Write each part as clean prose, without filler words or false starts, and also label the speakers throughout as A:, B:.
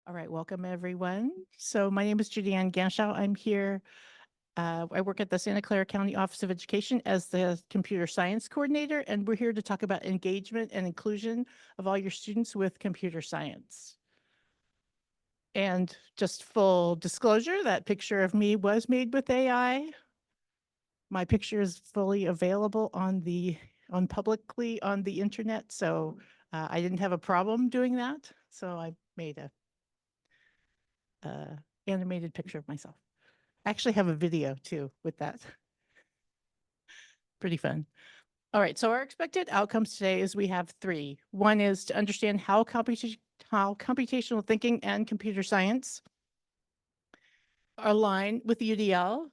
A: All right, welcome everyone. So my name is Judianne Ganschow. I'm here. I work at the Santa Clara County Office of Education as the computer science coordinator, and we're here to talk about engagement and inclusion of all your students with computer science. And just full disclosure, that picture of me was made with AI. My picture is fully available on publicly on the internet, so I didn't have a problem doing that. So I made a animated picture of myself. I actually have a video too with that. Pretty fun. All right, so our expected outcomes today is we have three. One is to understand how computational thinking and computer science align with UDL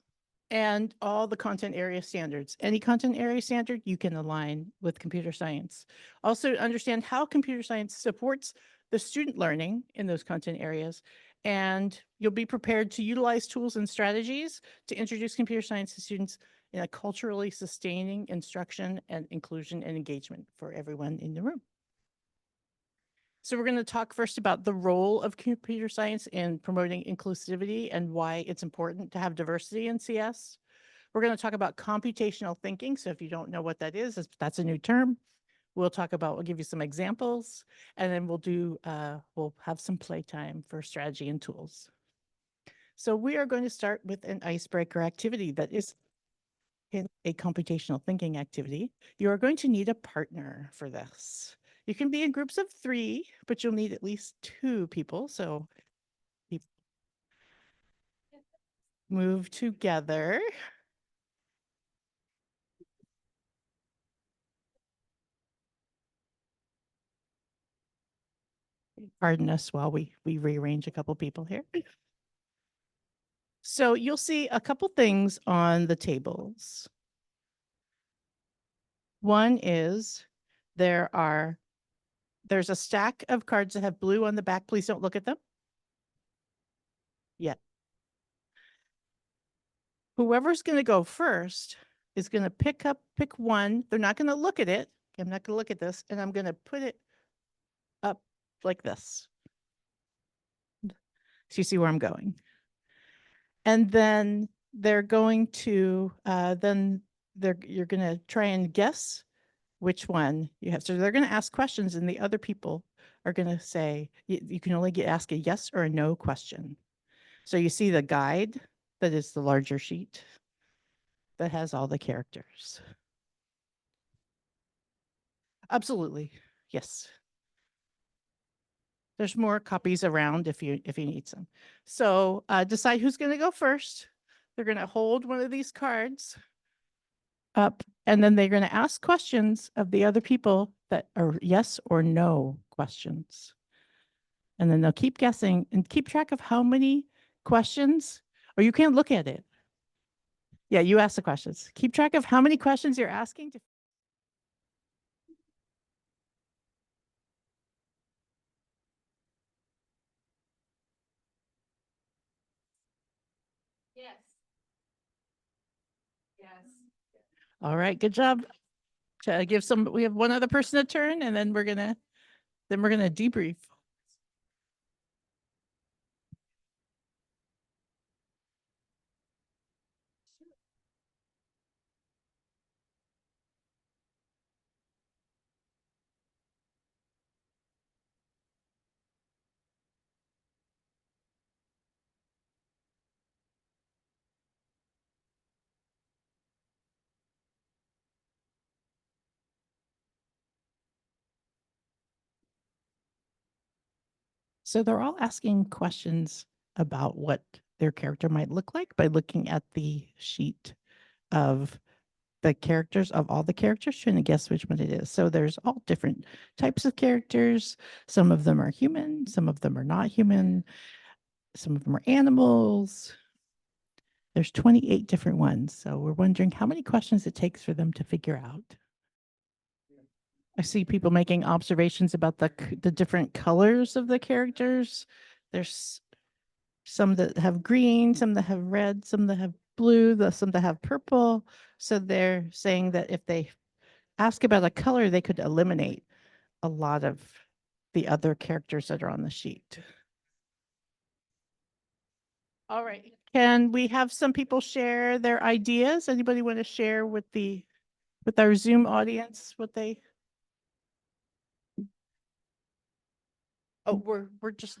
A: and all the content area standards. Any content area standard you can align with computer science. Also understand how computer science supports the student learning in those content areas. And you'll be prepared to utilize tools and strategies to introduce computer science to students in a culturally sustaining instruction and inclusion and engagement for everyone in the room. So we're going to talk first about the role of computer science in promoting inclusivity and why it's important to have diversity in CS. We're going to talk about computational thinking. So if you don't know what that is, that's a new term. We'll give you some examples, and then we'll have some playtime for strategy and tools. So we are going to start with an icebreaker activity that is a computational thinking activity. You are going to need a partner for this. You can be in groups of 3, but you'll need at least 2 people. So move together. Pardon us while we rearrange a couple people here. So you'll see a couple things on the tables. One is there's a stack of cards that have blue on the back. Please don't look at them yet. Whoever's going to go first is going to pick one. They're not going to look at it. I'm not going to look at this, and I'm going to put it up like this. So you see where I'm going. And then they're going to, you're going to try and guess which one you have. So they're going to ask questions, and the other people are going to say, you can only ask a yes or a no question. So you see the guide, that is the larger sheet that has all the characters. Absolutely. Yes. There's more copies around if you need some. So decide who's going to go first. They're going to hold one of these cards up, and then they're going to ask questions of the other people that are yes or no questions. And then they'll keep guessing and keep track of how many questions, or you can't look at it. Yeah, you ask the questions. Keep track of how many questions you're asking. Yes. Yes. All right, good job. We have one other person a turn, and then we're gonna debrief. So they're all asking questions about what their character might look like by looking at the sheet of the characters, of all the characters, trying to guess which one it is. So there's all different types of characters. Some of them are human, some of them are not human, some of them are animals. There's 28 different ones. So we're wondering how many questions it takes for them to figure out. I see people making observations about the different colors of the characters. There's some that have green, some that have red, some that have blue, some that have purple. So they're saying that if they ask about a color, they could eliminate a lot of the other characters that are on the sheet. All right. Can we have some people share their ideas? Anybody want to share with our Zoom audience what they? Oh, we're just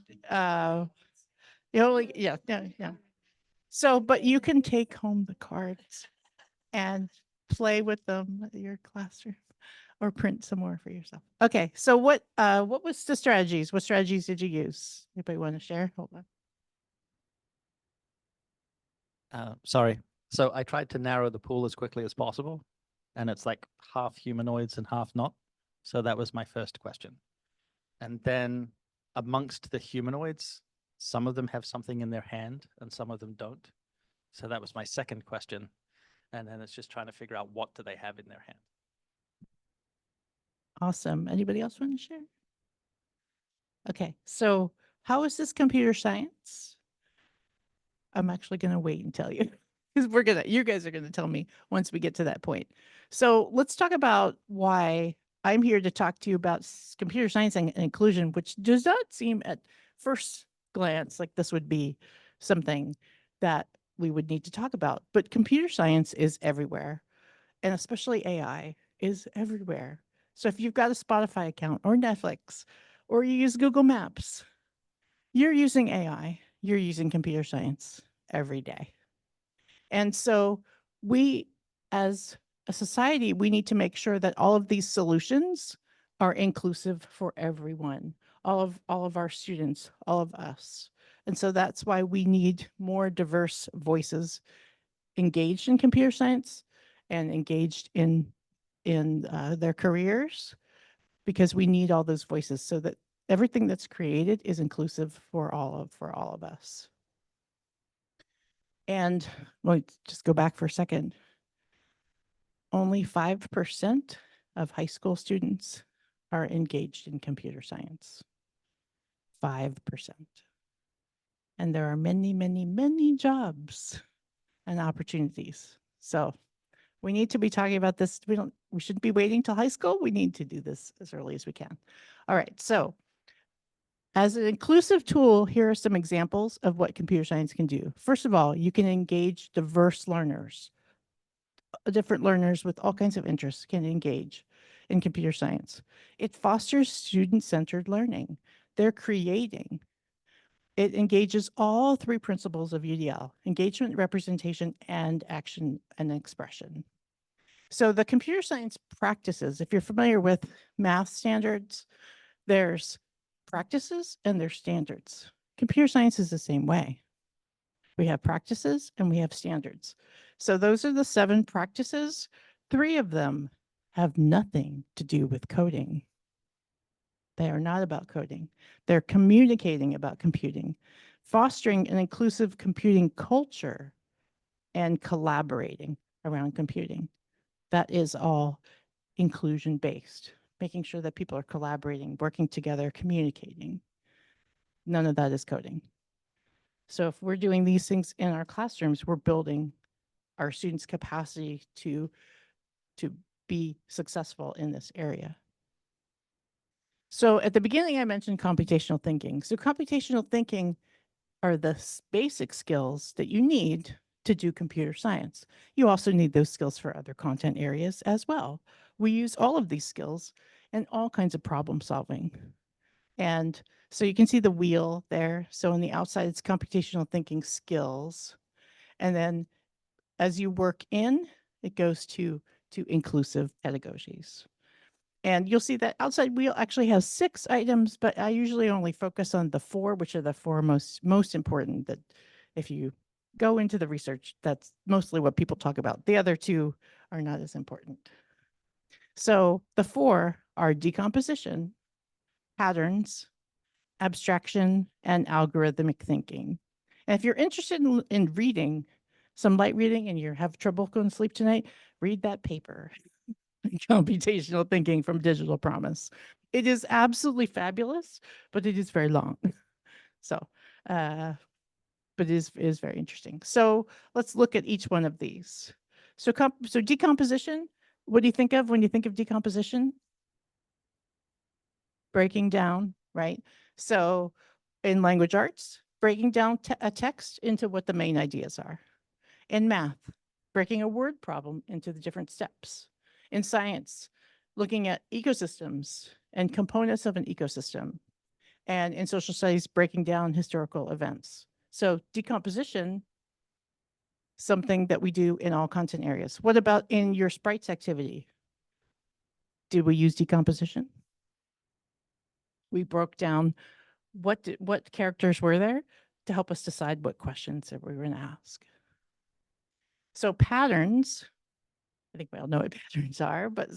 A: yeah. So, but you can take home the cards and play with them at your classroom or print some more for yourself. Okay. So what was the strategies? What strategies did you use? Anybody want to share? Hold on.
B: Sorry. So I tried to narrow the pool as quickly as possible, and it's like half humanoids and half not. So that was my first question. And then amongst the humanoids, some of them have something in their hand and some of them don't. So that was my second question. And then it's just trying to figure out what do they have in their hand.
A: Awesome. Anybody else want to share? Okay. So how is this computer science? I'm actually going to wait and tell you because you guys are going to tell me once we get to that point. So let's talk about why I'm here to talk to you about computer science and inclusion, which does not seem at first glance like this would be something that we would need to talk about. But computer science is everywhere, and especially AI is everywhere. So if you've got a Spotify account or Netflix, or you use Google Maps, you're using AI, you're using computer science every day. And so we, as a society, we need to make sure that all of these solutions are inclusive for everyone, all of our students, all of us. And so that's why we need more diverse voices engaged in computer science and engaged in their careers, because we need all those voices so that everything that's created is inclusive for all of us. And let's just go back for a second. Only 5% of high school students are engaged in computer science. 5%. And there are many, many, many jobs and opportunities. So we need to be talking about this. We shouldn't be waiting till high school. We need to do this as early as we can. All right. So as an inclusive tool, here are some examples of what computer science can do. First of all, you can engage diverse learners. Different learners with all kinds of interests can engage in computer science. It fosters student-centered learning. They're creating. It engages all three principles of UDL: engagement, representation, and action and expression. So the computer science practices, if you're familiar with math standards, there's practices and there's standards. Computer science is the same way. We have practices and we have standards. So those are the 7 practices. 3 of them have nothing to do with coding. They are not about coding. They're communicating about computing, fostering an inclusive computing culture, and collaborating around computing. That is all inclusion based, making sure that people are collaborating, working together, communicating. None of that is coding. So if we're doing these things in our classrooms, we're building our students' capacity to be successful in this area. So at the beginning, I mentioned computational thinking. So computational thinking are the basic skills that you need to do computer science. You also need those skills for other content areas as well. We use all of these skills in all kinds of problem solving. And so you can see the wheel there. So on the outside, it's computational thinking skills. And then as you work in, it goes to inclusive pedagogies. And you'll see that outside wheel actually has 6 items, but I usually only focus on the 4, which are the 4 most important. That if you go into the research, that's mostly what people talk about. The other 2 are not as important. So the 4 are decomposition, patterns, abstraction, and algorithmic thinking. And if you're interested in reading some light reading and you have trouble going to sleep tonight, read that paper, Computational Thinking from Digital Promise. It is absolutely fabulous, but it is very long. So, but it is very interesting. So let's look at each one of these. So decomposition, what do you think of when you think of decomposition? Breaking down, right? So in language arts, breaking down a text into what the main ideas are. In math, breaking a word problem into the different steps. In science, looking at ecosystems and components of an ecosystem. And in social studies, breaking down historical events. So decomposition, something that we do in all content areas. What about in your sprites activity? Did we use decomposition? We broke down what characters were there to help us decide what questions that we were going to ask. So patterns, I think we all know what patterns are, but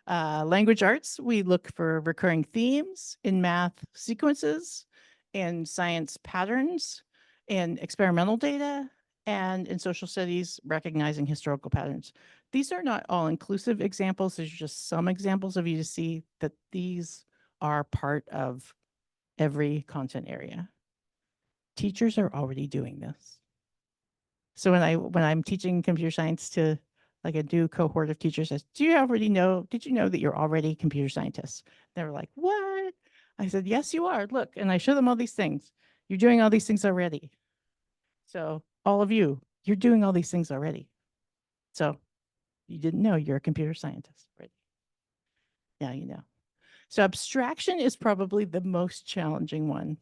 A: language arts, we look for recurring themes. In math, sequences. In science, patterns. In experimental data. And in social studies, recognizing historical patterns. These are not all inclusive examples. There's just some examples of you to see that these are part of every content area. Teachers are already doing this. So when I'm teaching computer science to like a new cohort of teachers, says, did you know that you're already computer scientists? They were like, what? I said, yes, you are. Look, and I show them all these things. You're doing all these things already. So all of you, you're doing all these things already. So you didn't know you're a computer scientist, right? Yeah, you know. So abstraction is probably the most challenging one.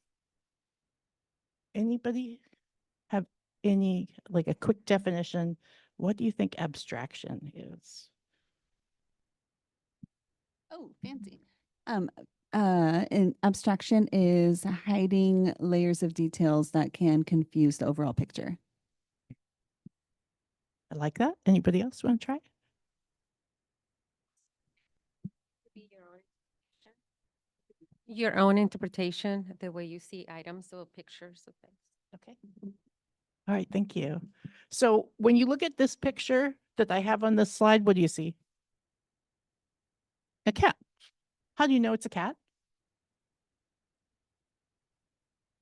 A: Anybody have like a quick definition? What do you think abstraction is?
C: Oh, fancy. In abstraction is hiding layers of details that can confuse the overall picture.
A: I like that. Anybody else want to try?
D: Your own interpretation, the way you see items or pictures of things.
A: Okay. All right, thank you. So when you look at this picture that I have on this slide, what do you see? A cat. How do you know it's a cat?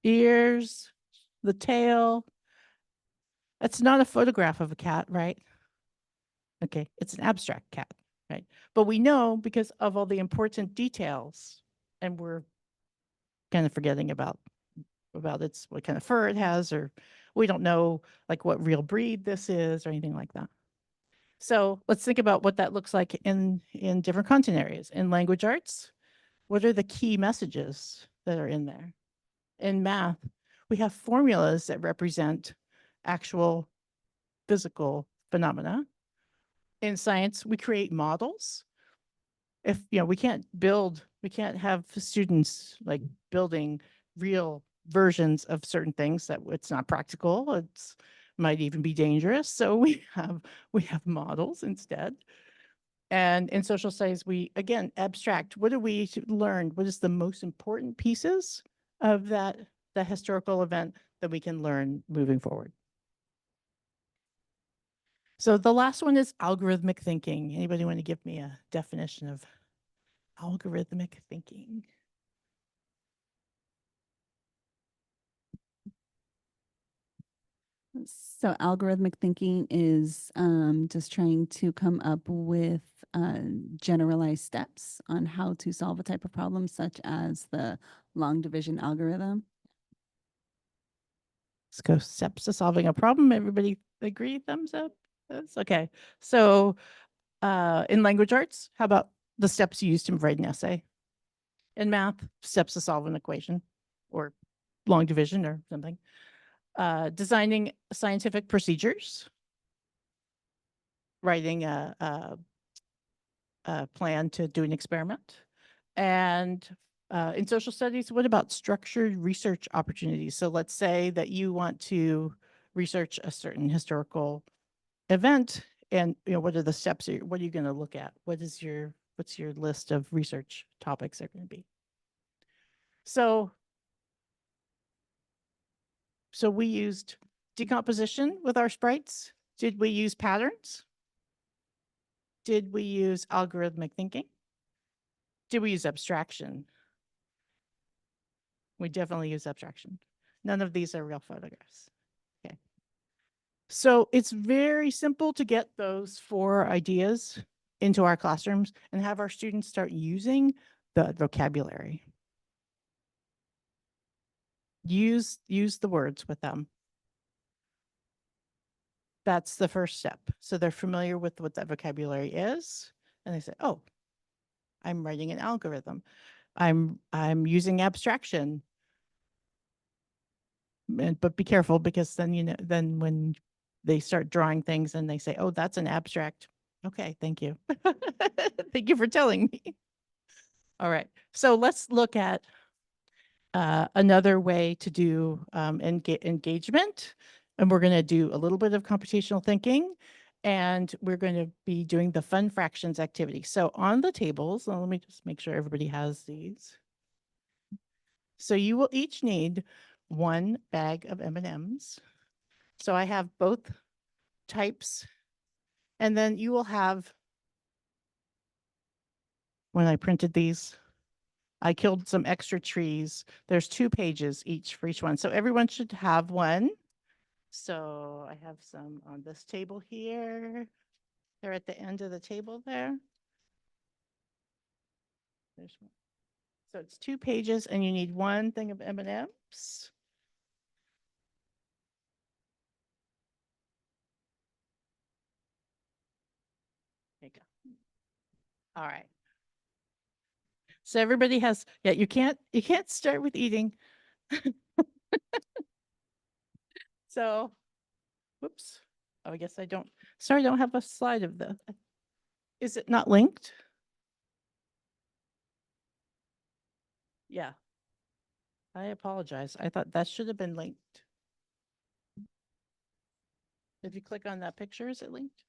A: Ears, the tail. It's not a photograph of a cat, right? Okay, it's an abstract cat, right? But we know because of all the important details, and we're kind of forgetting about its what kind of fur it has, or we don't know like what real breed this is or anything like that. So let's think about what that looks like in different content areas. In language arts, what are the key messages that are in there? In math, we have formulas that represent actual physical phenomena. In science, we create models. If we can't have students like building real versions of certain things, that it's not practical. It's might even be dangerous. So we have models instead. And in social studies, we again abstract. What do we learn? What is the most important pieces of that historical event that we can learn moving forward? So the last one is algorithmic thinking. Anybody want to give me a definition of algorithmic thinking?
C: So algorithmic thinking is just trying to come up with generalized steps on how to solve a type of problem, such as the long division algorithm.
A: Let's go steps to solving a problem. Everybody agree? Thumbs up. That's okay. So in language arts, how about the steps you use to write an essay? In math, steps to solve an equation or long division or something. Designing scientific procedures, writing a plan to do an experiment. And in social studies, what about structured research opportunities? So let's say that you want to research a certain historical event, and what are the steps? What are you going to look at? What's your list of research topics are going to be? So we used decomposition with our sprites. Did we use patterns? Did we use algorithmic thinking? Did we use abstraction? We definitely use abstraction. None of these are real photographs. Okay. So it's very simple to get those 4 ideas into our classrooms and have our students start using the vocabulary. Use the words with them. That's the first step. So they're familiar with what that vocabulary is, and they say, "Oh, I'm writing an algorithm. I'm using abstraction." But be careful, because then, then when they start drawing things and they say, "Oh, that's an abstract." Okay, thank you. Thank you for telling me. All right. So let's look at another way to do engagement. And we're going to do a little bit of computational thinking, and we're going to be doing the fun fractions activity. So on the tables, let me just make sure everybody has these. So you will each need one bag of M&Ms. So I have both types. And then you will have, when I printed these, I killed some extra trees. There's 2 pages each for each one. So everyone should have one. So I have some on this table here. They're at the end of the table there. There's one. So it's 2 pages, and you need one thing of M&Ms. There you go. All right. So everybody has, yeah, you can't start with eating. So, whoops. Oh, I guess I don't, sorry, I don't have a slide of the, is it not linked? Yeah. I apologize. I thought that should have been linked. If you click on that picture, is it linked?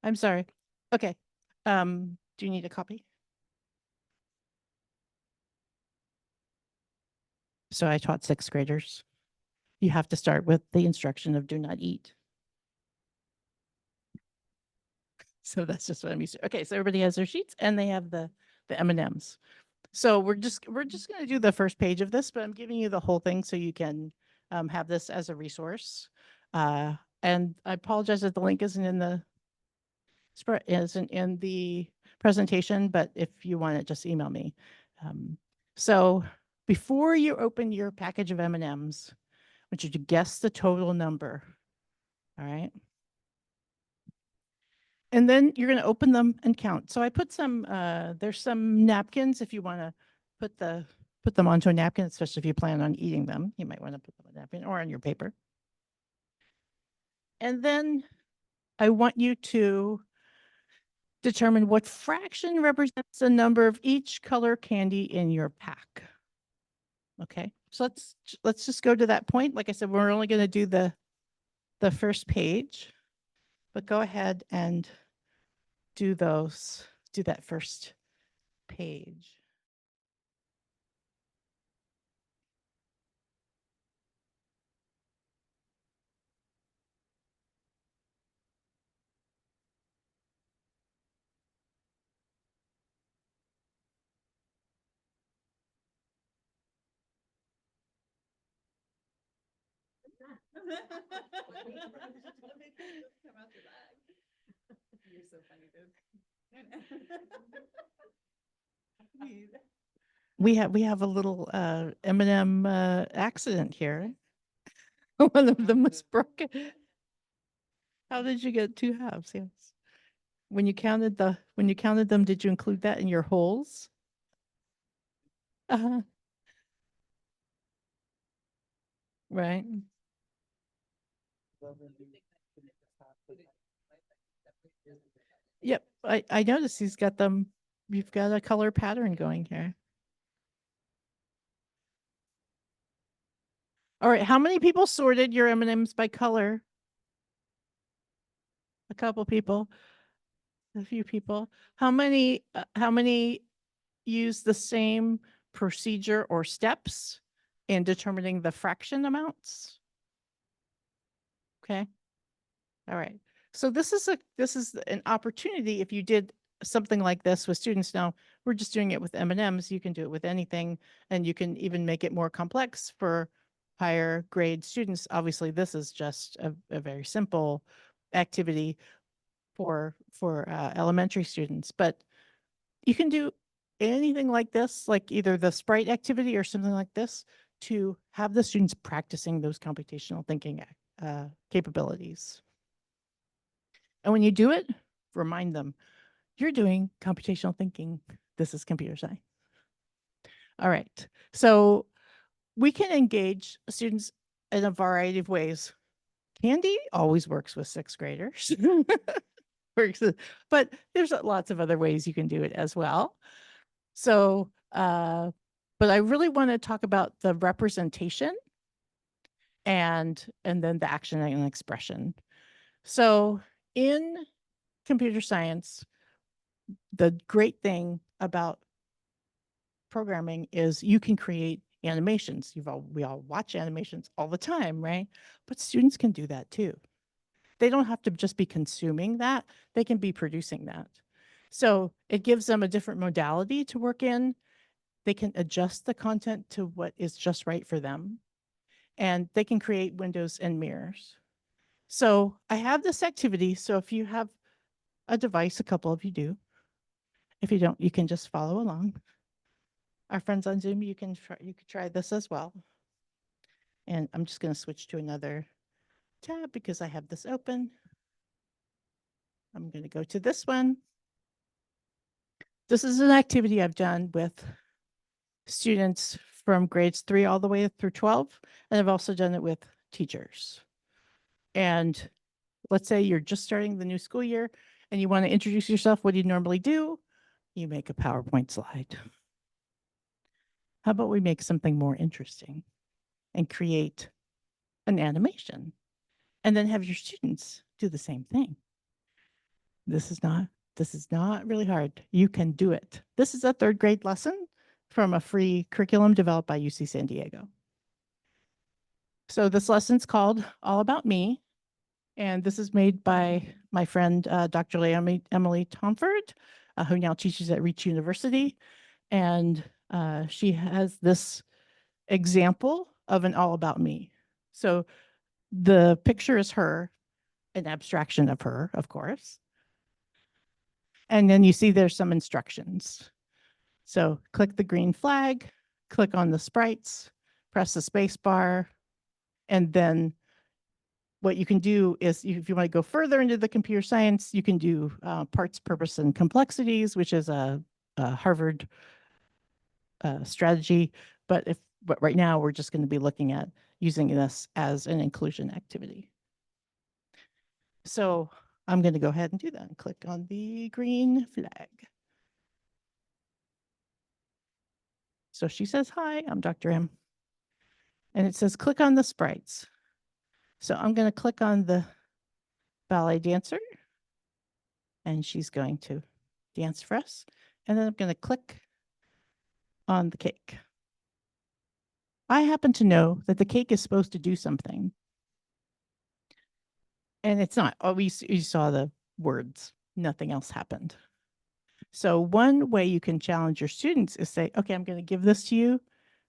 A: I'm sorry. Okay. Do you need a copy? So I taught 6th graders. You have to start with the instruction of do not eat. So that's just what I'm used to. Okay, so everybody has their sheets, and they have the M&Ms. So we're just going to do the first page of this, but I'm giving you the whole thing so you can have this as a resource. And I apologize that the link isn't in the presentation, but if you want it, just email me. So before you open your package of M&Ms, I want you to guess the total number. All right. And then you're going to open them and count. So I put some, there's some napkins if you want to put them onto a napkin, especially if you plan on eating them. You might want to put them on a napkin or on your paper. And then I want you to determine what fraction represents the number of each color candy in your pack. Okay, so let's just go to that point. Like I said, we're only going to do the first page, but go ahead and do that first page. You're so funny, dude. We have a little M&M accident here. One of them was broken. How did you get 2 halves? Yes. When you counted them, did you include that in your holes? Uh-huh. Right. Yep. I noticed you've got a color pattern going here. All right. How many people sorted your M&Ms by color? A couple people. A few people. How many use the same procedure or steps in determining the fraction amounts? Okay. All right. So this is an opportunity. If you did something like this with students, now we're just doing it with M&Ms. You can do it with anything, and you can even make it more complex for higher grade students. Obviously, this is just a very simple activity, for elementary students, but you can do anything like this, like either the sprite activity or something like this, to have the students practicing those computational thinking capabilities. And when you do it, remind them, you're doing computational thinking. This is computer science. All right. So we can engage students in a variety of ways. Candy always works with sixth graders. But there's lots of other ways you can do it as well. So, but I really want to talk about the representation and then the action and expression. So in computer science, the great thing about programming is you can create animations. We all watch animations all the time, right? But students can do that too. They don't have to just be consuming that, they can be producing that. So it gives them a different modality to work in. They can adjust the content to what is just right for them. And they can create windows and mirrors. So I have this activity. So if you have a device, a couple of you do. If you don't, you can just follow along. Our friends on Zoom, you can try this as well. And I'm just going to switch to another tab because I have this open. I'm going to go to this one. This is an activity I've done with students from grades 3 all the way through 12. And I've also done it with teachers. And let's say you're just starting the new school year and you want to introduce yourself. What do you normally do? You make a PowerPoint slide. How about we make something more interesting and create an animation and then have your students do the same thing? This is not really hard. You can do it. This is a 3rd grade lesson from a free curriculum developed by UC San Diego. So this lesson's called All About Me. And this is made by my friend, Dr. Emily Tomford, who now teaches at Reach University. And she has this example of an All About Me. So the picture is her, an abstraction of her, of course. And then you see there's some instructions. So click the green flag, click on the sprites, press the space bar, and then what you can do is, if you want to go further into the computer science, you can do parts, purpose, and complexities, which is a Harvard strategy. But right now we're just going to be looking at using this as an inclusion activity. So I'm going to go ahead and do that and click on the green flag. So she says, hi, I'm Dr. M. And it says, click on the sprites. So I'm going to click on the ballet dancer. And she's going to dance for us. And then I'm going to click on the cake. I happen to know that the cake is supposed to do something. And it's not. Oh, you saw the words. Nothing else happened. So one way you can challenge your students is say, okay, I'm going to give this to you.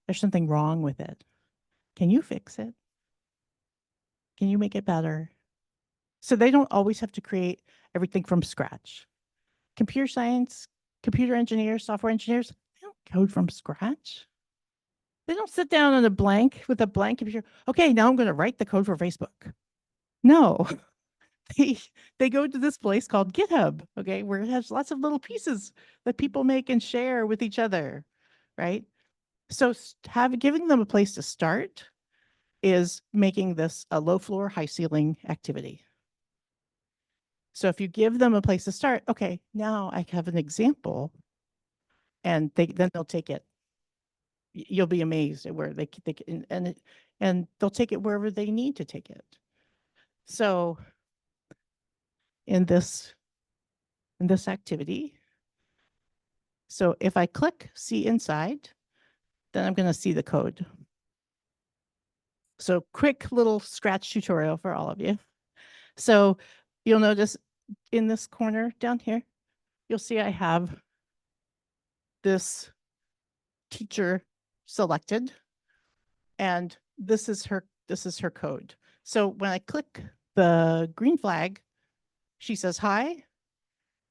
A: There's something wrong with it. Can you fix it? Can you make it better? So they don't always have to create everything from scratch. Computer science, computer engineers, software engineers, they don't code from scratch. They don't sit down on with a blank computer. Okay, now I'm going to write the code for Facebook. No, they go to this place called GitHub, okay, where it has lots of little pieces that people make and share with each other, right? So giving them a place to start is making this a low floor, high ceiling activity. So if you give them a place to start, okay, now I have an example, and then they'll take it. You'll be amazed at where they can, and they'll take it wherever they need to take it. So in this activity, so if I click see inside, then I'm going to see the code. So quick little scratch tutorial for all of you. So you'll notice in this corner down here, you'll see I have this teacher selected, and this is her code. So when I click the green flag, she says hi,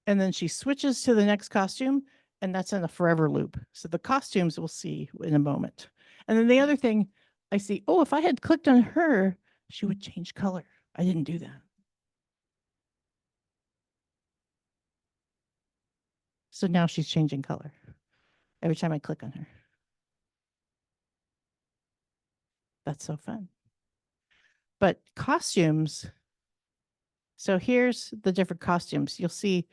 A: and then she switches to the next costume, and that's in a forever loop. So the costumes we'll see in a moment. And then the other thing I see, oh, if I had clicked on her, she would change color. I didn't do that. So now she's changing color every time I click on her. That's so fun. But costumes, so here's the different costumes. You'll see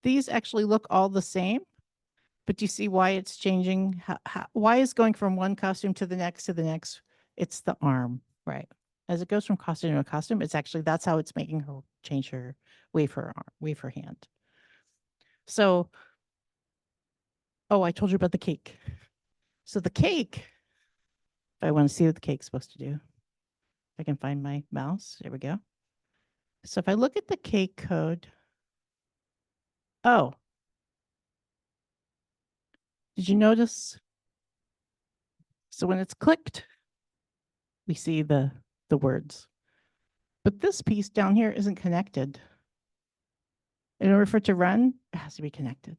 A: these actually look all the same, but do you see why it's changing? Why is going from one costume to the next to the next? It's the arm, right? As it goes from costume to costume, it's actually, that's how it's making her change her, wave her arm, wave her hand. So, oh, I told you about the cake. So the cake, if I want to see what the cake's supposed to do, if I can find my mouse, there we go. So if I look at the cake code, oh, did you notice? So when it's clicked, we see the words. But this piece down here isn't connected. In order for it to run, it has to be connected.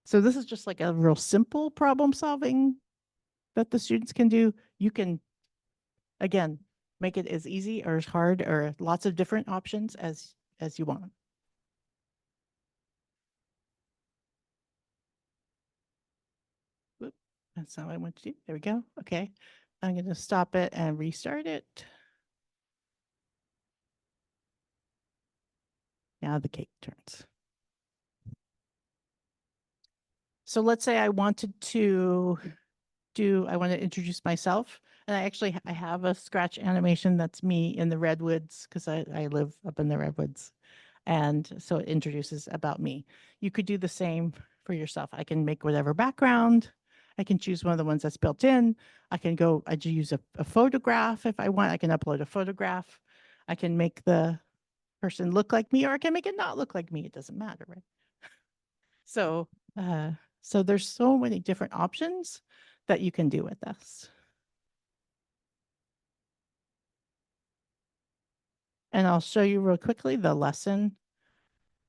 A: So this is just like a real simple problem solving that the students can do. You can, again, make it as easy or as hard or lots of different options as you want. Whoop, that's not what I want to do. There we go. Okay. I'm going to stop it and restart it. Now the cake turns. So let's say I wanted to I want to introduce myself. And I have a scratch animation that's me in the redwoods because I live up in the redwoods. And so it introduces about me. You could do the same for yourself. I can make whatever background. I can choose one of the ones that's built in. I can use a photograph if I want. I can upload a photograph. I can make the person look like me, or I can make it not look like me. It doesn't matter, right? So, so there's so many different options that you can do with this. And I'll show you real quickly the lesson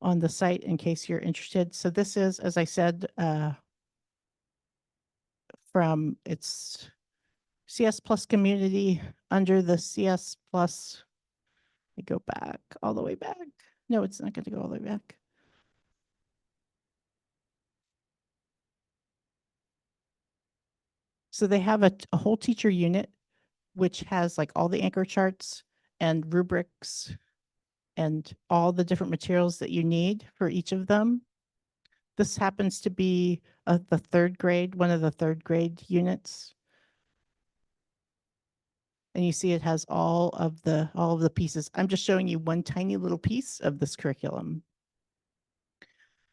A: on the site in case you're interested. So this is, as I said, from its CS Plus community under the CS Plus. Let me go back, all the way back. No, it's not going to go all the way back. So they have a whole teacher unit, which has like all the anchor charts and rubrics and all the different materials that you need for each of them. This happens to be the third grade, one of the third grade units. And you see it has all of the pieces. I'm just showing you one tiny little piece of this curriculum.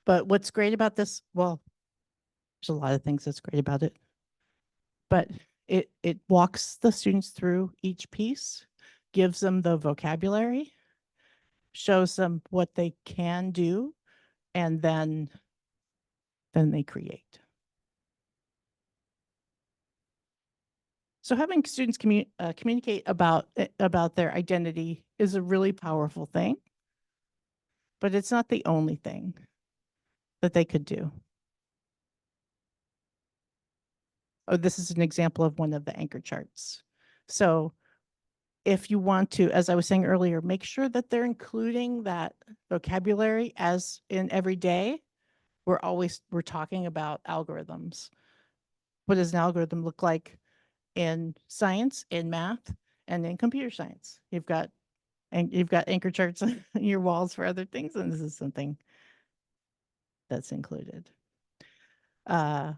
A: But what's great about this, well, there's a lot of things that's great about it, but it walks the students through each piece, gives them the vocabulary, shows them what they can do, and then they create. So having students communicate about their identity is a really powerful thing, but it's not the only thing that they could do. Oh, this is an example of one of the anchor charts. So if you want to, as I was saying earlier, make sure that they're including that vocabulary as in every day. We're talking about algorithms. What does an algorithm look like in science, in math, and in computer science? You've got anchor charts on your walls for other things, and this is something that's included. But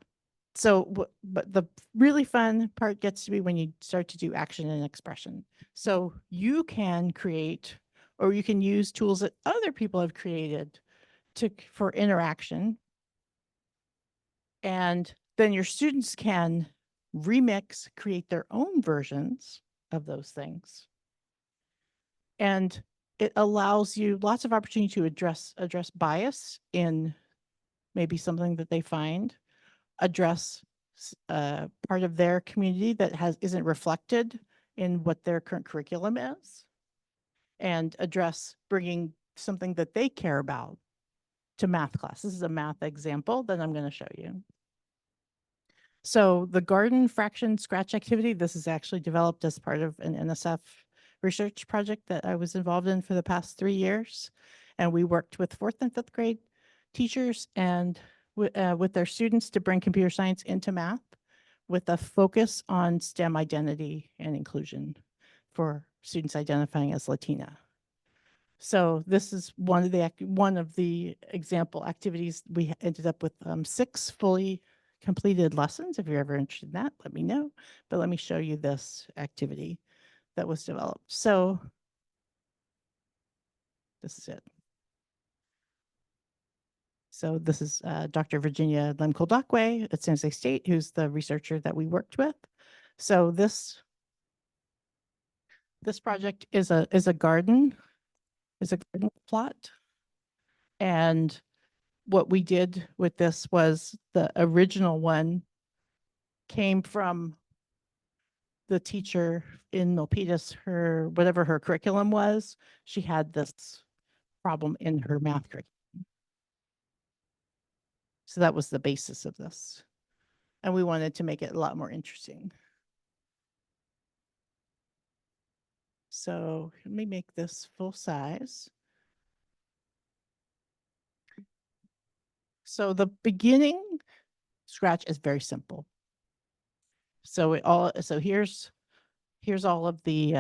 A: the really fun part gets to be when you start to do action and expression. So you can create, or you can use tools that other people have created for interaction. And then your students can remix, create their own versions of those things. And it allows you lots of opportunity to address bias in maybe something that they find, address part of their community that isn't reflected in what their current curriculum is, and address bringing something that they care about to math class. This is a math example that I'm going to show you. So the garden fraction scratch activity, this is actually developed as part of an NSF research project that I was involved in for the past 3 years. And we worked with 4th and 5th grade teachers and with their students to bring computer science into math with a focus on STEM identity and inclusion for students identifying as Latina. So this is one of the example activities. We ended up with 6 fully completed lessons. If you're ever interested in that, let me know. But let me show you this activity that was developed. So this is it. So this is Dr. Virginia Lemko-Blackway at San Jose State, who's the researcher that we worked with. So this project is a garden plot. And what we did with this was the original one came from the teacher in Milpitas, whatever her curriculum was, she had this problem in her math curriculum. So that was the basis of this. And we wanted to make it a lot more interesting. So let me make this full size. So the beginning scratch is very simple. So here's all of the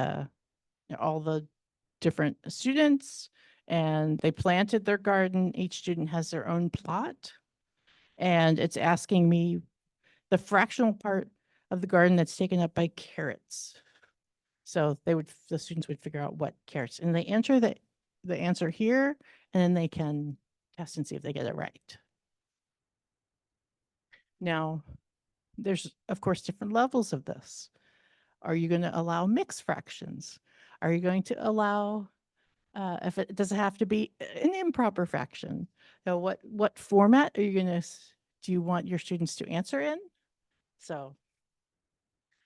A: all the different students, and they planted their garden. Each student has their own plot, and it's asking me the fractional part of the garden that's taken up by carrots. So the students would figure out what carrots, and they enter the answer here, and then they can test and see if they get it right. Now, there's of course different levels of this. Are you going to allow mixed fractions? Are you going to allow if it does it have to be an improper fraction? Now, what format are you going to do you want your students to answer in? So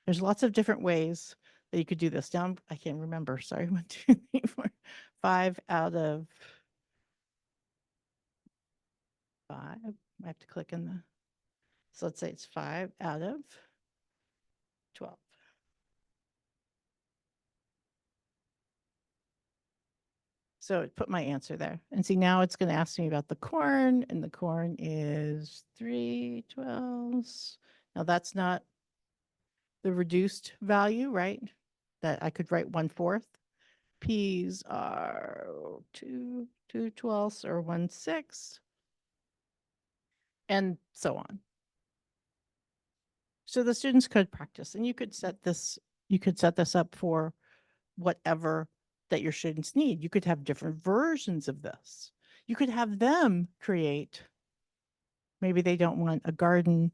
A: there's lots of different ways that you could do this. Down, I can't remember. Sorry, 1, 2, 3, 4, 5 out of 5. I have to click in the. So let's say it's 5 out of 12. So it put my answer there. And see, now it's going to ask me about the corn, and the corn is 3/12. Now that's not the reduced value, right? That I could write 1/4. Peas are 2/12 or 1/6, and so on. So the students could practice, and you could set this up for whatever that your students need. You could have different versions of this. You could have them create, maybe they don't want a garden,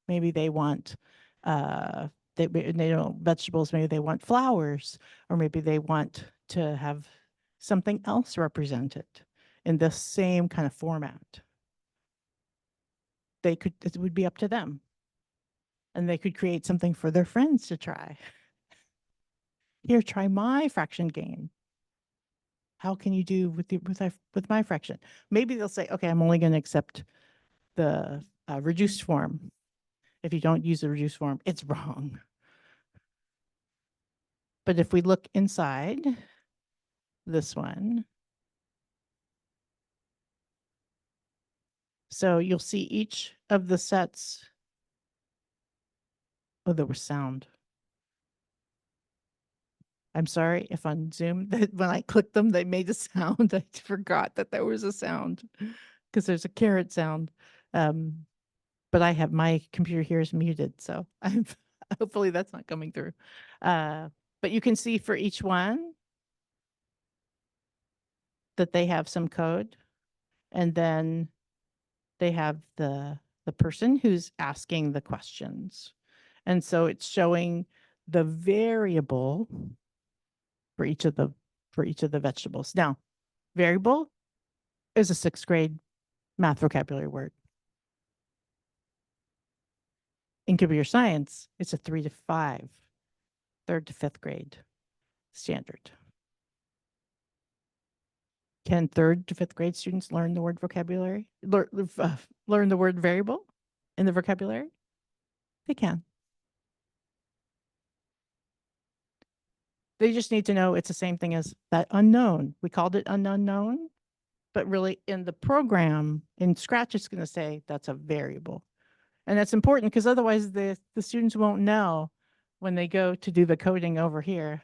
A: maybe they want they don't vegetables, maybe they want flowers, or maybe they want to have something else represented in this same kind of format. It would be up to them. And they could create something for their friends to try. Here, try my fraction game. How can you do with my fraction? Maybe they'll say, okay, I'm only going to accept the reduced form. If you don't use the reduced form, it's wrong. But if we look inside this one, so you'll see each of the sets. Oh, there was sound. I'm sorry if on Zoom that when I clicked them, they made a sound. I forgot that there was a sound because there's a carrot sound. But I have my computer here is muted, so I'm hopefully that's not coming through. But you can see for each one that they have some code, and then they have the person who's asking the questions. And so it's showing the variable for each of the vegetables. Now, variable is a 6th grade math vocabulary word. In computer science, it's a 3 to 5, 3rd to 5th grade standard. Can 3rd to 5th grade students learn the word vocabulary? Learn the word variable in the vocabulary? They can. They just need to know it's the same thing as that unknown. We called it an unknown, but really in the program, in Scratch, it's going to say that's a variable. And that's important because otherwise the students won't know when they go to do the coding over here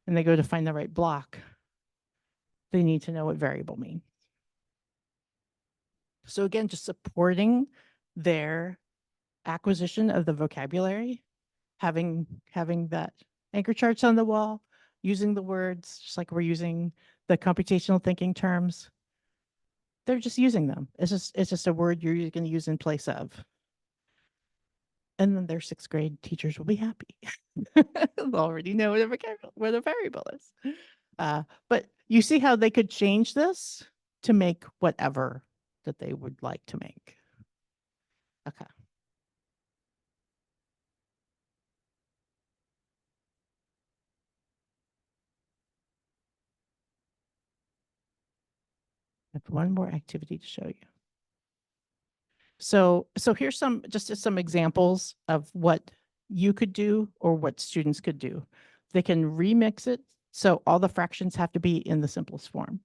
A: and they go to find the right block. They need to know what variable means. So again, just supporting their acquisition of the vocabulary, having that anchor charts on the wall, using the words, just like we're using the computational thinking terms. They're just using them. It's just a word you're going to use in place of. And then their 6th grade teachers will be happy. They'll already know what a variable is. But you see how they could change this to make whatever that they would like to make. Okay. I have one more activity to show you. So here's some examples of what you could do or what students could do. They can remix it. So all the fractions have to be in the simplest form.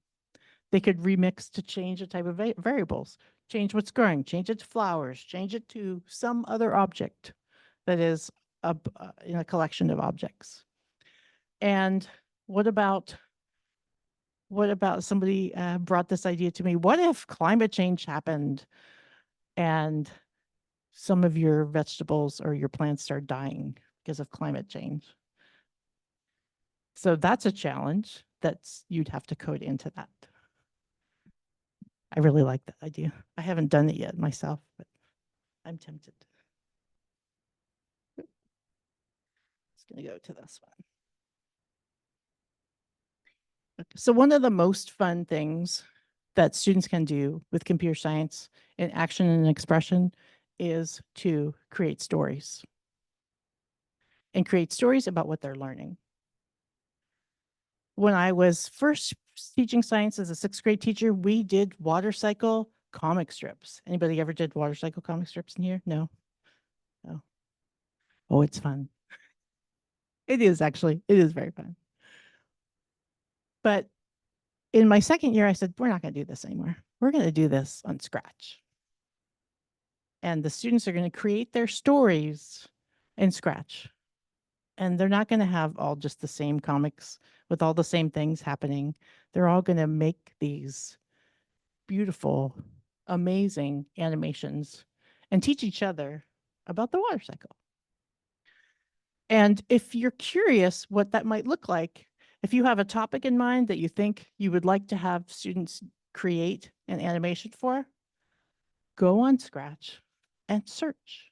A: They could remix to change the type of variables, change what's growing, change it to flowers, change it to some other object that is in a collection of objects. And what about somebody brought this idea to me? What if climate change happened and some of your vegetables or your plants start dying because of climate change? So that's a challenge you'd have to code into that. I really like that idea. I haven't done it yet myself, but I'm tempted. Just going to go to this one. So one of the most fun things that students can do with computer science in action and expression is to create stories and create stories about what they're learning. When I was first teaching science as a 6th grade teacher, we did water cycle comic strips. Anybody ever did water cycle comic strips in here? No? No. Oh, it's fun. It is actually. It is very fun. But in my 2nd year, I said, we're not going to do this anymore. We're going to do this on Scratch. And the students are going to create their stories in Scratch. And they're not going to have all just the same comics with all the same things happening. They're all going to make these beautiful, amazing animations and teach each other about the water cycle. And if you're curious what that might look like, if you have a topic in mind that you think you would like to have students create an animation for, go on Scratch and search.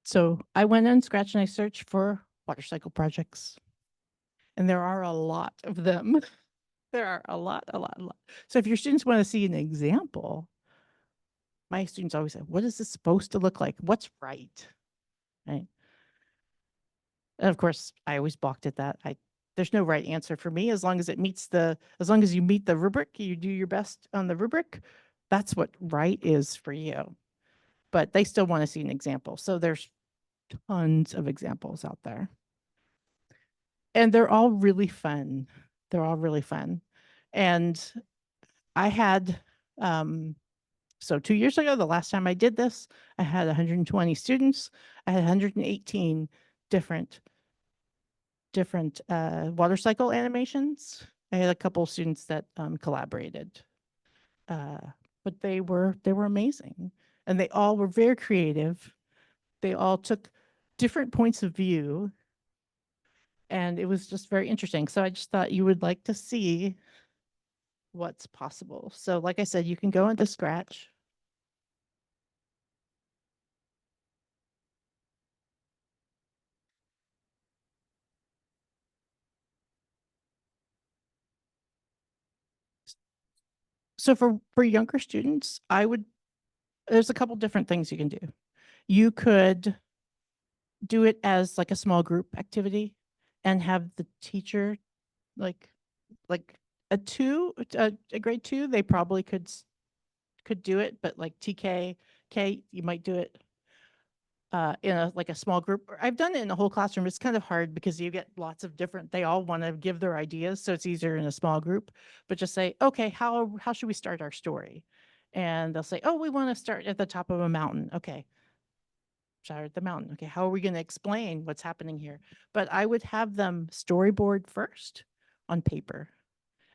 A: So I went on Scratch and I searched for water cycle projects. And there are a lot of them. There are a lot. So if your students want to see an example, my students always say, what is this supposed to look like? What's right? Right. And of course, I always balked at that. There's no right answer for me as long as you meet the rubric, you do your best on the rubric. That's what right is for you. But they still want to see an example. So there's tons of examples out there. And they're all really fun. And I had, so 2 years ago, the last time I did this, I had 120 students. I had 118 different water cycle animations. I had a couple of students that collaborated, but they were amazing, and they all were very creative. They all took different points of view, and it was just very interesting. So I just thought you would like to see what's possible. So like I said, you can go into Scratch. So for younger students, there's a couple different things you can do. You could do it as like a small group activity and have the teacher like a grade 2, they probably could do it, but like TK, you might do it in a small group. I've done it in a whole classroom. It's kind of hard because you get lots of different, they all want to give their ideas. So it's easier in a small group, but just say, okay, how should we start our story? And they'll say, oh, we want to start at the top of a mountain. Okay. Start at the mountain. Okay. How are we going to explain what's happening here? But I would have them storyboard first on paper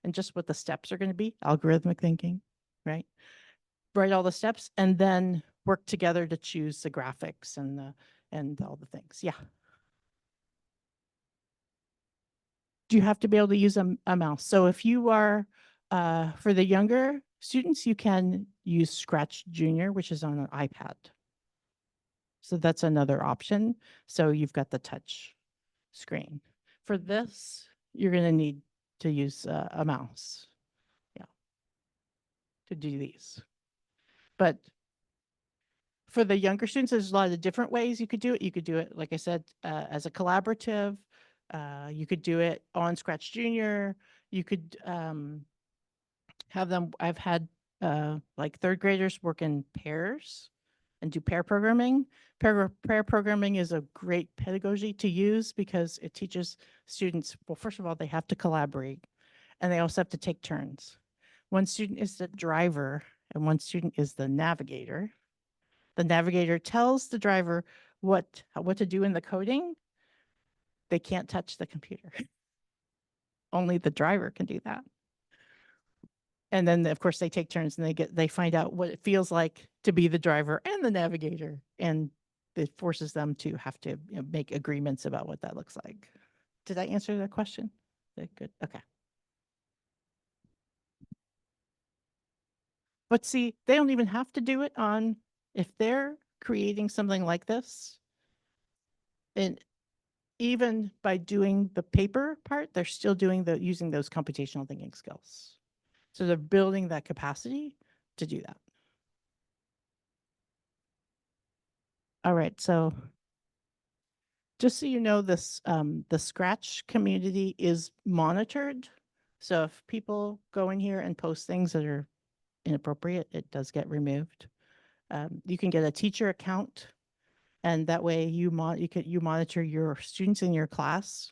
A: and just what the steps are going to be, algorithmic thinking, right? Write all the steps and then work together to choose the graphics and all the things. Yeah. Do you have to be able to use a mouse? So if you are for the younger students, you can use Scratch Junior, which is on an iPad. So that's another option. So you've got the touch screen. For this, you're going to need to use a mouse. Yeah. To do these. But for the younger students, there's a lot of different ways you could do it. You could do it, like I said, as a collaborative. You could do it on Scratch Junior. You could have them, I've had like third graders work in pairs and do pair programming. Pair programming is a great pedagogy to use because it teaches students, well, first of all, they have to collaborate and they also have to take turns. One student is the driver and one student is the navigator. The navigator tells the driver what to do in the coding. They can't touch the computer. Only the driver can do that. And then of course they take turns and they find out what it feels like to be the driver and the navigator. And it forces them to have to make agreements about what that looks like. Did I answer that question? Good. Okay. But see, they don't even have to do it on, if they're creating something like this, and even by doing the paper part, they're still using those computational thinking skills. So they're building that capacity to do that. All right, so just so you know, the Scratch community is monitored. So if people go in here and post things that are inappropriate, it does get removed. You can get a teacher account, and that way you monitor your students in your class.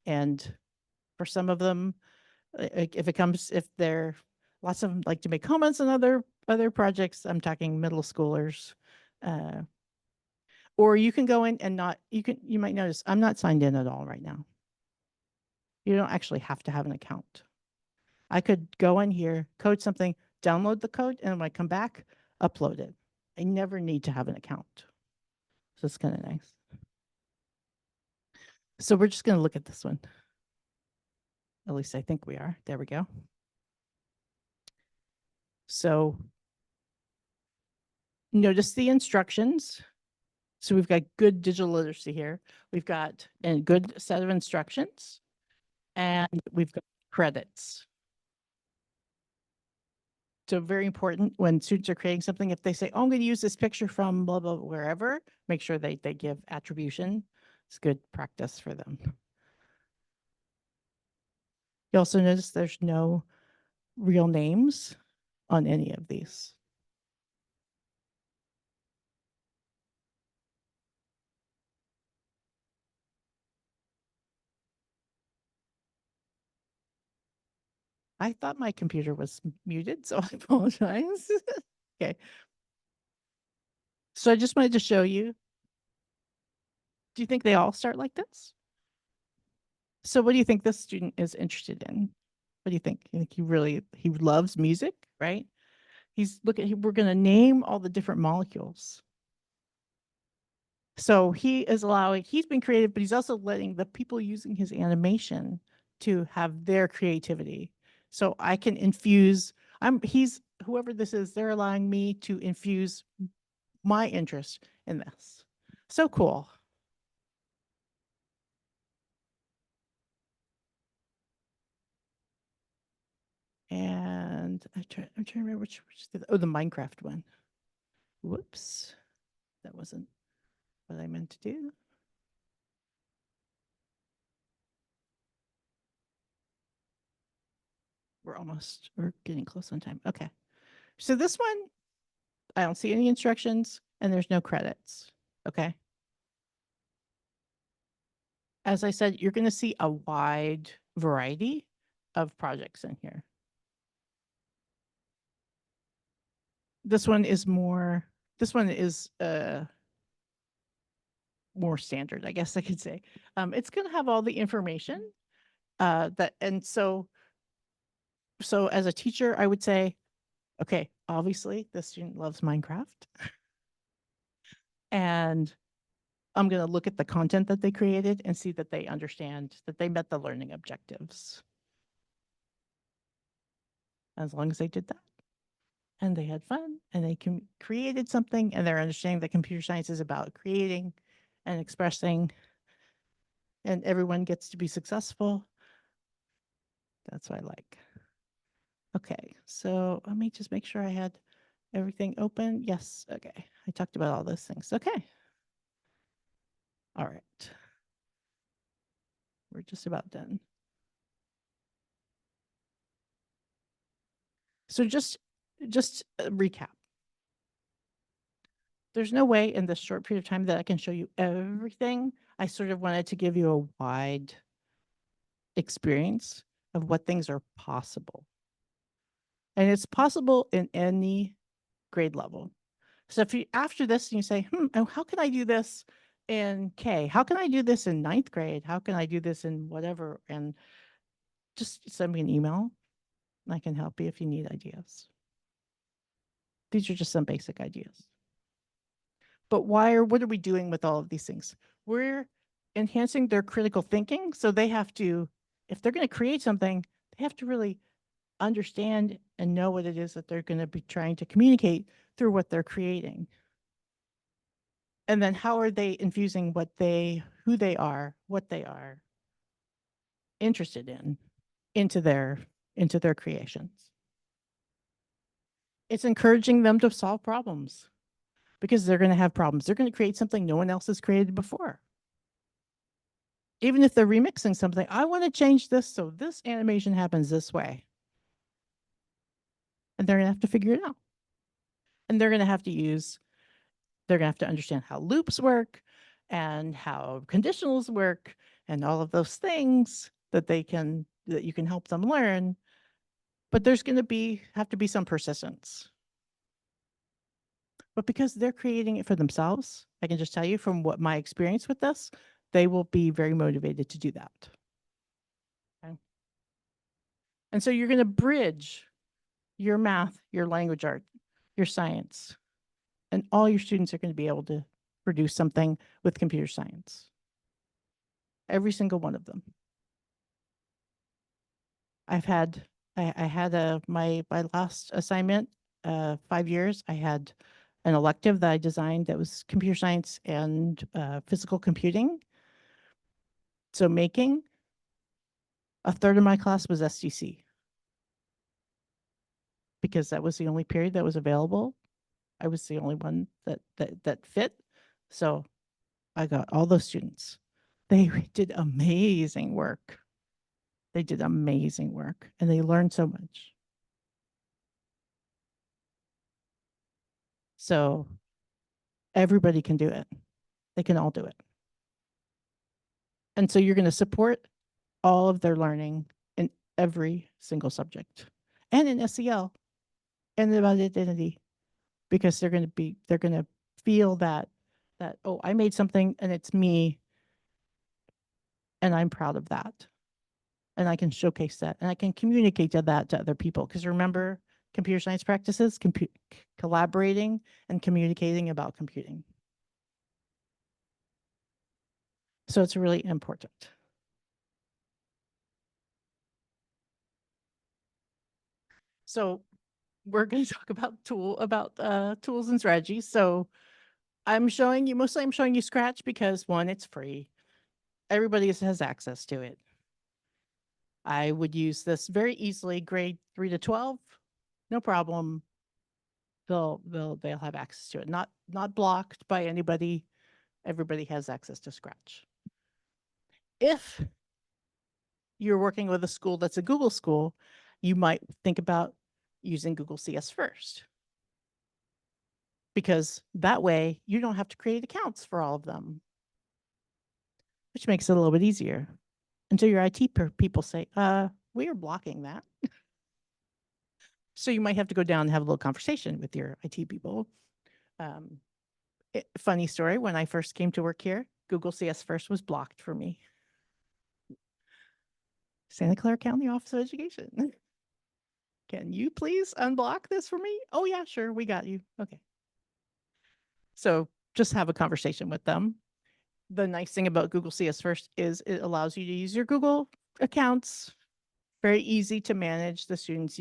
A: And for some of them, if they're lots of them like to make comments on other projects, I'm talking middle schoolers, or you can go in and you might notice I'm not signed in at all right now. You don't actually have to have an account. I could go in here, code something, download the code, and when I come back, upload it. I never need to have an account. So it's kind of nice. So we're just going to look at this one. At least I think we are. There we go. So notice the instructions. So we've got good digital literacy here. We've got a good set of instructions, and we've got credits. So very important when students are creating something, if they say, oh, I'm going to use this picture from blah, blah, wherever, make sure they give attribution. It's good practice for them. You also notice there's no real names on any of these. I thought my computer was muted, so I apologize. Okay. So I just wanted to show you. Do you think they all start like this? So what do you think this student is interested in? What do you think? You think he loves music, right? We're going to name all the different molecules. So he's been creative, but he's also letting the people using his animation to have their creativity. So I can infuse, whoever this is, they're allowing me to infuse my interest in this. So cool. And I'm trying to remember which the Minecraft one. Whoops. That wasn't what I meant to do. we're getting close on time. Okay. So this one, I don't see any instructions and there's no credits. Okay. As I said, you're going to see a wide variety of projects in here. This one is more more standard, I guess I could say. It's going to have all the information so as a teacher, I would say, okay, obviously the student loves Minecraft. And I'm going to look at the content that they created and see that they understand that they met the learning objectives. As long as they did that and they had fun and they created something and they're understanding that computer science is about creating and expressing and everyone gets to be successful. That's what I like. Okay, so let me just make sure I had everything open. Yes, okay. I talked about all those things. Okay. All right. We're just about done. So just a recap. There's no way in this short period of time that I can show you everything. I sort of wanted to give you a wide experience of what things are possible. And it's possible in any grade level. So if you, after this, you say, how can I do this in K? How can I do this in 9th grade? How can I do this in whatever? And just send me an email. I can help you if you need ideas. These are just some basic ideas. But what are we doing with all of these things? We're enhancing their critical thinking. So they have to, if they're going to create something, they have to really understand and know what it is that they're going to be trying to communicate through what they're creating. And then how are they infusing who they are, what they are interested in into their creations. It's encouraging them to solve problems because they're going to have problems. They're going to create something no one else has created before. Even if they're remixing something, I want to change this so this animation happens this way. And they're going to have to figure it out. And they're going to have to understand how loops work and how conditionals work and all of those things that you can help them learn. But there's going to have to be some persistence. But because they're creating it for themselves, I can just tell you from what my experience with this, they will be very motivated to do that. Okay. And so you're going to bridge your math, your language art, your science, and all your students are going to be able to produce something with computer science. Every single one of them. I had my last assignment, 5 years, I had an elective that I designed that was computer science and physical computing. So making, a third of my class was STC because that was the only period that was available. I was the only one that fit. So I got all those students. They did amazing work. They did amazing work and they learned so much. So everybody can do it. They can all do it. And so you're going to support all of their learning in every single subject and in SEL and about identity, because they're going to feel that, oh, I made something and it's me and I'm proud of that. And I can showcase that and I can communicate that to other people. Because remember, computer science practices, collaborating and communicating about computing. So it's really important. So we're going to talk about tools and strategies. So I'm showing you Scratch because one, it's free. Everybody has access to it. I would use this very easily, grade 3 to 12, no problem. They'll have access to it. Not blocked by anybody. Everybody has access to Scratch. If you're working with a school that's a Google school you might think about using Google CS first. Because that way you don't have to create accounts for all of them, which makes it a little bit easier until your IT people say, we are blocking that. So you might have to go down and have a little conversation with your IT people. Funny story, when I first came to work here, Google CS First was blocked for me. Santa Clara County Office of Education. Can you please unblock this for me? Oh yeah, sure, we got you. Okay. So just have a conversation with them. The nice thing about Google CS First is it allows you to use your Google accounts. Very easy to manage. The students,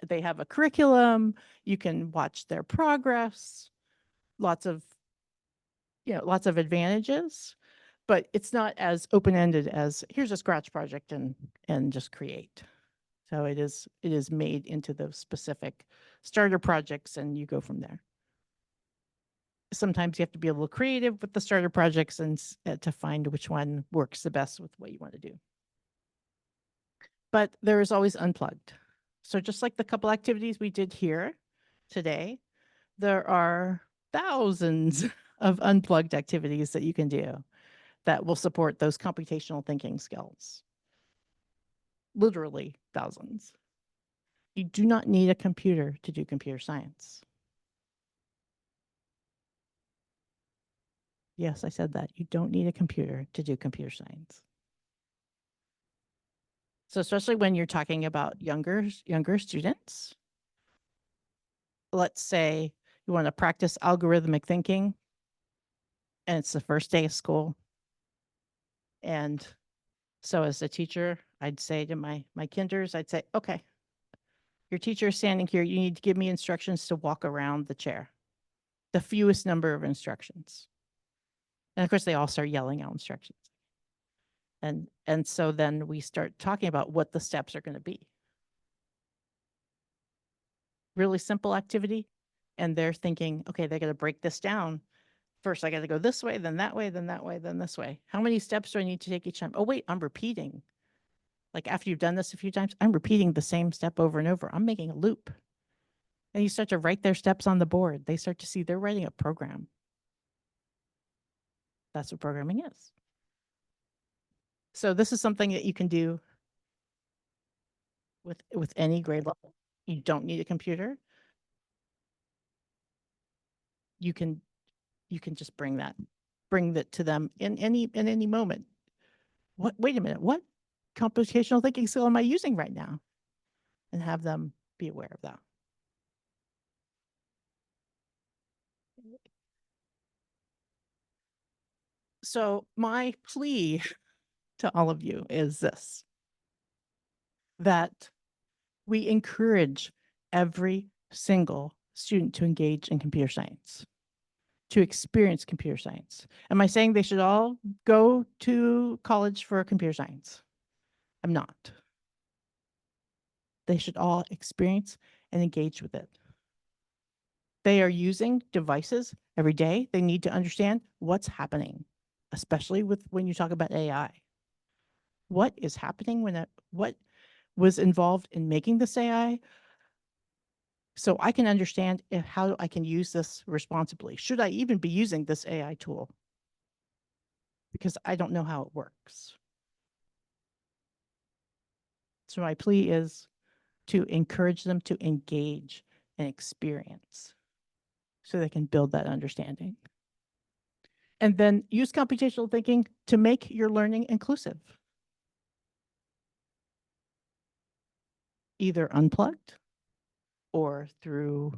A: they have a curriculum, you can watch their progress, lots of advantages, but it's not as open-ended as here's a Scratch project and just create. So it is made into those specific starter projects and you go from there. Sometimes you have to be a little creative with the starter projects and to find which one works the best with what you want to do. But there is always unplugged. So just like the couple activities we did here today, there are thousands of unplugged activities that you can do that will support those computational thinking skills. Literally thousands. You do not need a computer to do computer science. Yes, I said that. You don't need a computer to do computer science. So especially when you're talking about younger students, let's say you want to practice algorithmic thinking and it's the first day of school. And so as a teacher, I'd say to my kinders, I'd say, okay, your teacher is standing here. You need to give me instructions to walk around the chair. The fewest number of instructions. And of course, they all start yelling out instructions. And so then we start talking about what the steps are going to be. Really simple activity. And they're thinking, okay, they're going to break this down. First, I got to go this way, then that way, then that way, then this way. How many steps do I need to take each time? Oh, wait, I'm repeating. Like after you've done this a few times, I'm repeating the same step over and over. I'm making a loop. And you start to write their steps on the board. They start to see they're writing a program. That's what programming is. So this is something that you can do with any grade level. You don't need a computer. You can just bring that to them in any moment. Wait a minute, what computational thinking skill am I using right now? And have them be aware of that. So my plea to all of you is this, that we encourage every single student to engage in computer science, to experience computer science. Am I saying they should all go to college for computer science? I'm not. They should all experience and engage with it. They are using devices every day. They need to understand what's happening, especially when you talk about AI. What is happening what was involved in making this AI? So I can understand how I can use this responsibly. Should I even be using this AI tool? Because I don't know how it works. So my plea is to encourage them to engage and experience so they can build that understanding. And then use computational thinking to make your learning inclusive. Either unplugged or through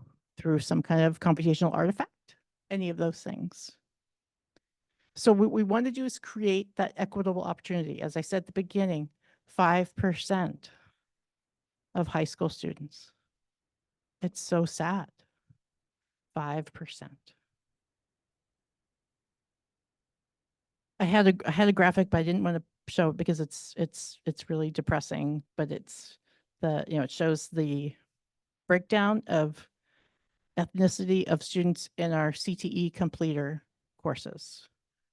A: some kind of computational artifact, any of those things. So what we want to do is create that equitable opportunity. As I said at the beginning, 5% of high school students. It's so sad. 5%. I had a graphic, but I didn't want to show it because it's really depressing, but it's it shows the breakdown of ethnicity of students in our CTE completer courses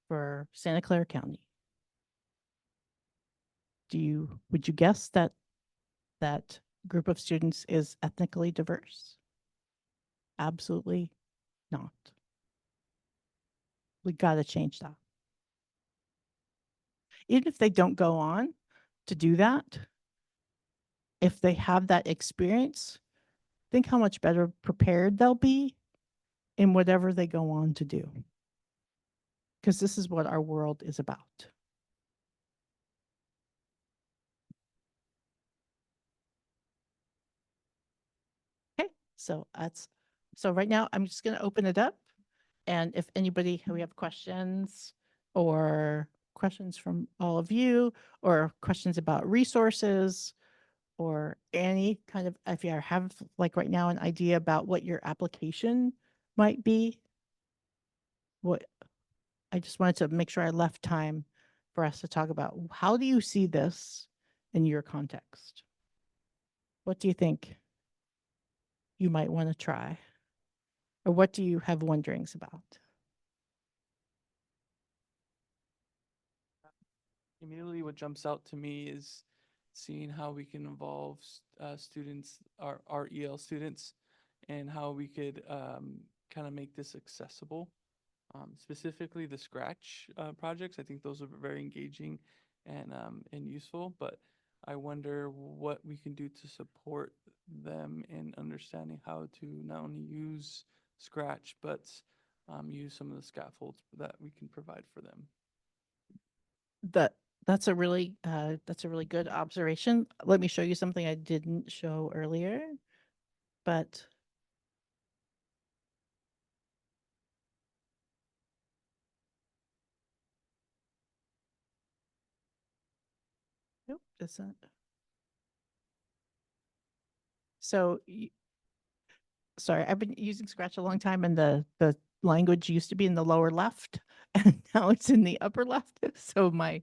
A: for Santa Clara County. Would you guess that group of students is ethnically diverse. Absolutely not. We got to change that. Even if they don't go on to do that, if they have that experience, think how much better prepared they'll be in whatever they go on to do. Because this is what our world is about. Okay, so right now I'm just going to open it up. And if we have questions or questions from all of you or questions about resources or any kind of, if you have like right now an idea about what your application might be, what I just wanted to make sure I left time for us to talk about how do you see this in your context? What do you think you might want to try? Or what do you have wonderings about?
E: Immediately, what jumps out to me is seeing how we can involve students, our EL students, and how we could kind of make this accessible. Specifically, the Scratch projects. I think those are very engaging and useful. But I wonder what we can do to support them in understanding how to not only use Scratch but use some of the scaffolds that we can provide for them.
A: That's a really good observation. Let me show you something I didn't show earlier, but nope, it's not. So, sorry, I've been using Scratch a long time, and the language used to be in the lower left, and now it's in the upper left. So my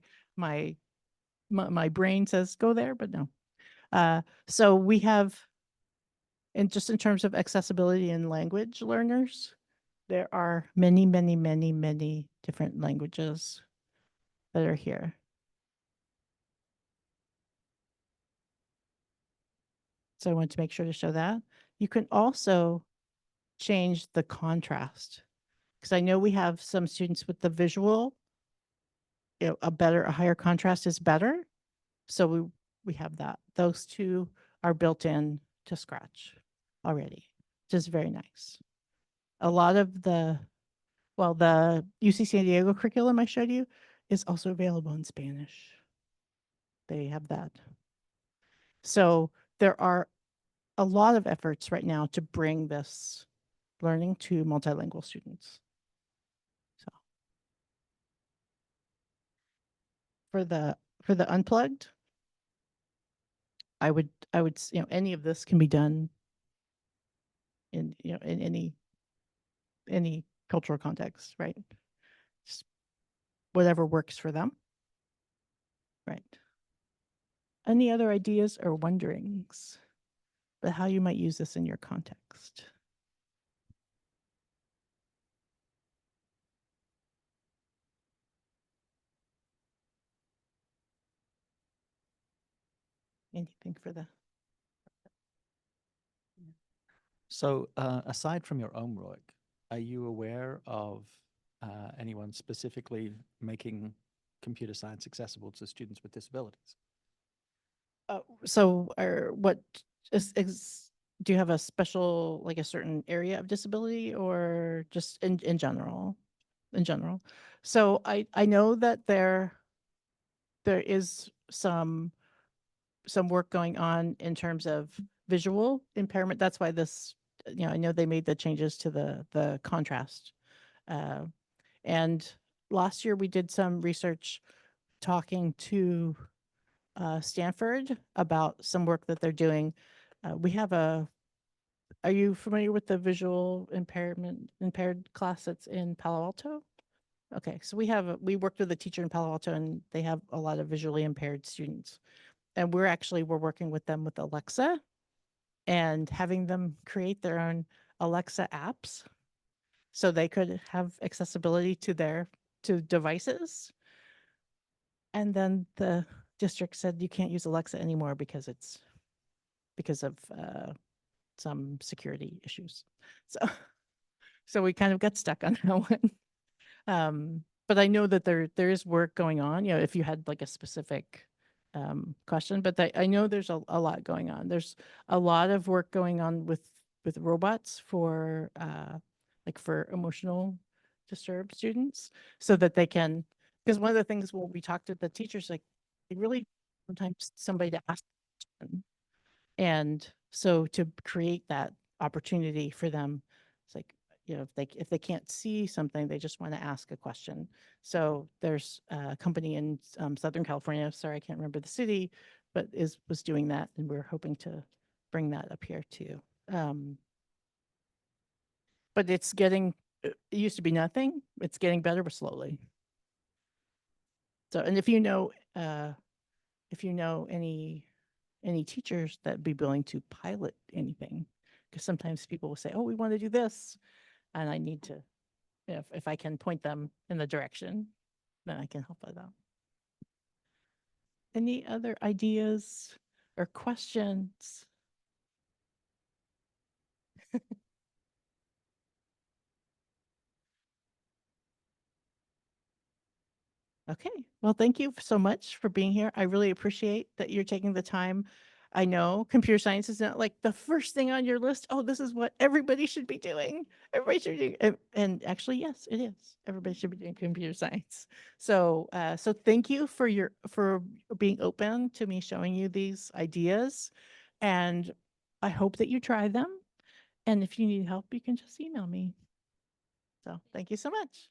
A: brain says go there, but no. So we have, and just in terms of accessibility and language learners, there are many, many, many, many different languages that are here. So I wanted to make sure to show that. You can also change the contrast because I know we have some students with the visual, a higher contrast is better. So we have that. Those two are built in to Scratch already, which is very nice. A lot of the UC San Diego curriculum I showed you is also available in Spanish. They have that. So there are a lot of efforts right now to bring this learning to multilingual students. So for the unplugged, I would any of this can be done in in any cultural context, right? Just whatever works for them. Right. Any other ideas or wonderings about how you might use this in your context? Anything for the
B: So, aside from your own work, are you aware of anyone specifically making computer science accessible to students with disabilities?
A: so what is do you have a special, like a certain area of disability or just in general? In general. So I know that there is some work going on in terms of visual impairment. That's why this, I know they made the changes to the contrast. Uh, and last year we did some research talking to Stanford about some work that they're doing. We have are you familiar with the visual impaired class that's in Palo Alto? Okay, so we worked with a teacher in Palo Alto and they have a lot of visually impaired students. And we're working with them with Alexa and having them create their own Alexa apps so they could have accessibility to devices. And then the district said you can't use Alexa anymore because it's because of some security issues. So, so we kind of got stuck on that one. But I know that there is work going on, you know, if you had like a specific question, but I know there's a lot going on. There's a lot of work going on with robots for like for emotional disturbed students so that they can, because one of the things when we talked to the teachers, like they really sometimes somebody to ask them. And so to create that opportunity for them, it's like, you know, if they can't see something, they just want to ask a question. So there's a company in Southern California, sorry, I can't remember the city, but was doing that, and we're hoping to bring that up here too. But it's getting, it used to be nothing. It's getting better, but slowly. So, and if you know any teachers that'd be willing to pilot anything, because sometimes people will say, oh, we want to do this, and I need to, if I can point them in the direction, then I can help with that. Any other ideas or questions? Okay, well, thank you so much for being here. I really appreciate that you're taking the time. I know computer science is not like the first thing on your list. Oh, this is what everybody should be doing. Everybody should be doing, and actually, yes, it is. Everybody should be doing computer science. So, so thank you for being open to me showing you these ideas, and I hope that you try them. And if you need help, you can just email me. So, thank you so much.